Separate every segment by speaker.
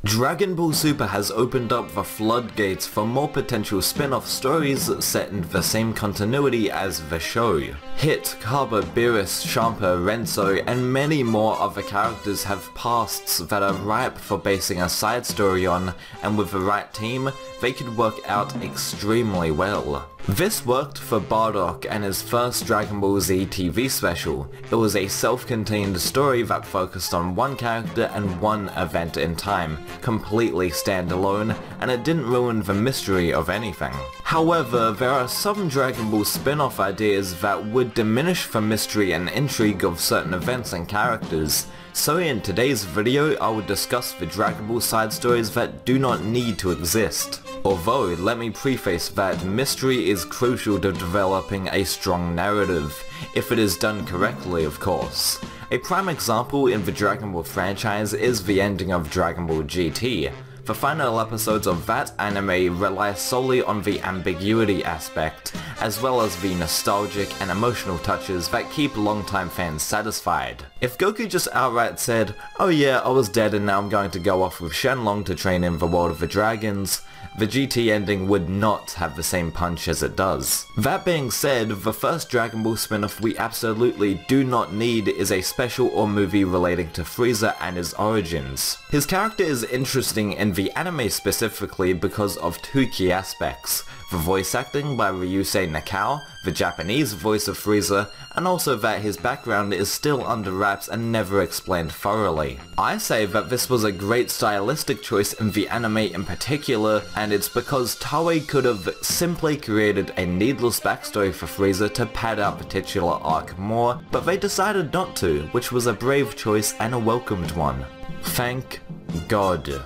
Speaker 1: Dragon Ball Super has opened up the floodgates for more potential spin-off stories set in the same continuity as the show. Hit, Kaba, Beerus, Champa, Renzo, and many more other characters have pasts that are ripe for basing a side story on, and with the right team, they could work out extremely well. This worked for Bardock and his first Dragon Ball Z TV special. It was a self-contained story that focused on one character and one event in time, completely standalone, and it didn't ruin the mystery of anything. However, there are some Dragon Ball spin-off ideas that would diminish the mystery and intrigue of certain events and characters. So in today's video, I will discuss the Dragon Ball side stories that do not need to exist. Although, let me preface that mystery is crucial to developing a strong narrative, if it is done correctly of course. A prime example in the Dragon Ball franchise is the ending of Dragon Ball GT. The final episodes of that anime rely solely on the ambiguity aspect, as well as the nostalgic and emotional touches that keep longtime fans satisfied. If Goku just outright said, "Oh yeah, I was dead and now I'm going to go off with Shenlong to train in the world of the dragons," the GT ending would not have the same punch as it does. That being said, the first Dragon Ball spin-off we absolutely do not need is a special or movie relating to Frieza and his origins. His character is interesting in the anime specifically because of two key aspects: the voice acting by Ryusei Nakao, the Japanese voice of Frieza, and also that his background is still under wraps and never explained thoroughly. I say that this was a great stylistic choice in the anime in particular, and it's because Toei could have simply created a needless backstory for Frieza to pad out the titular arc more, but they decided not to, which was a brave choice and a welcomed one. Thank God.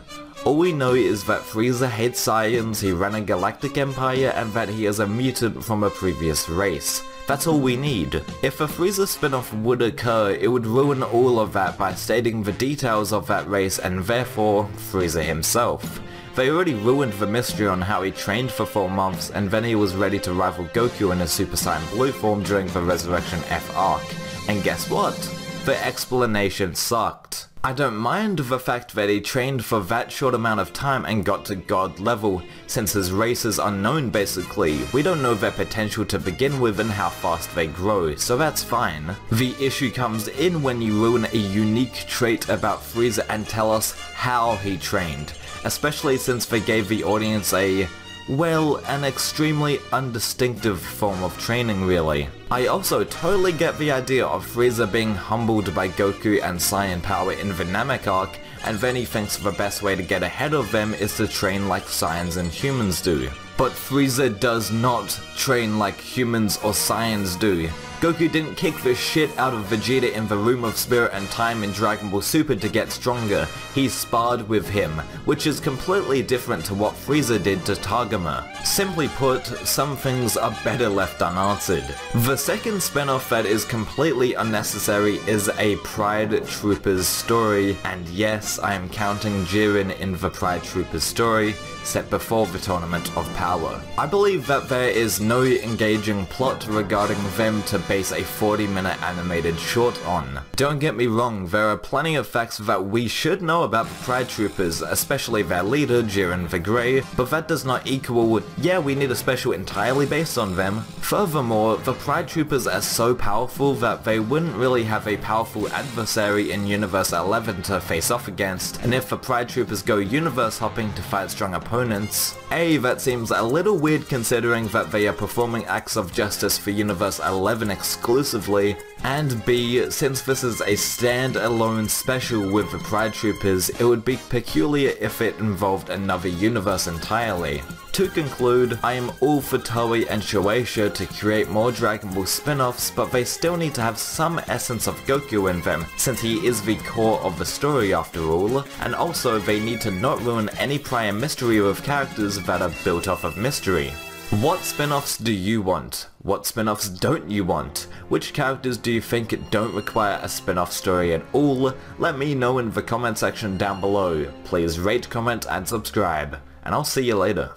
Speaker 1: All we know is that Frieza hates Saiyans, he ran a galactic empire, and that he is a mutant from a previous race. That's all we need. If a Frieza spin-off would occur, it would ruin all of that by stating the details of that race and therefore, Frieza himself. They already ruined the mystery on how he trained for 4 months and then he was ready to rival Goku in his Super Saiyan Blue form during the Resurrection F arc. And guess what? The explanation sucked. I don't mind the fact that he trained for that short amount of time and got to God level, since his race is unknown basically. We don't know their potential to begin with and how fast they grow, so that's fine. The issue comes in when you ruin a unique trait about Frieza and tell us how he trained, especially since they gave the audience an extremely undistinctive form of training really. I also totally get the idea of Frieza being humbled by Goku and Saiyan power in the Namek arc, and then he thinks the best way to get ahead of them is to train like Saiyans and humans do. But Frieza does not train like humans or Saiyans do. Goku didn't kick the shit out of Vegeta in the Room of Spirit and Time in Dragon Ball Super to get stronger, he sparred with him, which is completely different to what Frieza did to Tagoma. Simply put, some things are better left unanswered. The second spin-off that is completely unnecessary is a Pride Troopers story, and yes, I am counting Jiren in the Pride Troopers story, set before the Tournament of Power. I believe that there is no engaging plot regarding them to base a 40-minute animated short on. Don't get me wrong, there are plenty of facts that we should know about the Pride Troopers, especially their leader, Jiren the Grey, but that does not equal, yeah, we need a special entirely based on them. Furthermore, the Pride Troopers are so powerful that they wouldn't really have a powerful adversary in Universe 11 to face off against, and if the Pride Troopers go universe hopping to fight strong opponents, A, that seems a little weird considering that they are performing acts of justice for Universe 11 exclusively, and B, since this is a stand-alone special with the Pride Troopers, it would be peculiar if it involved another universe entirely. To conclude, I am all for Toei and Shueisha to create more Dragon Ball spin-offs, but they still need to have some essence of Goku in them, since he is the core of the story after all, and also they need to not ruin any prior mystery with characters that are built off of mystery. What spin-offs do you want? What spin-offs don't you want? Which characters do you think don't require a spin-off story at all? Let me know in the comment section down below. Please rate, comment and subscribe, and I'll see you later.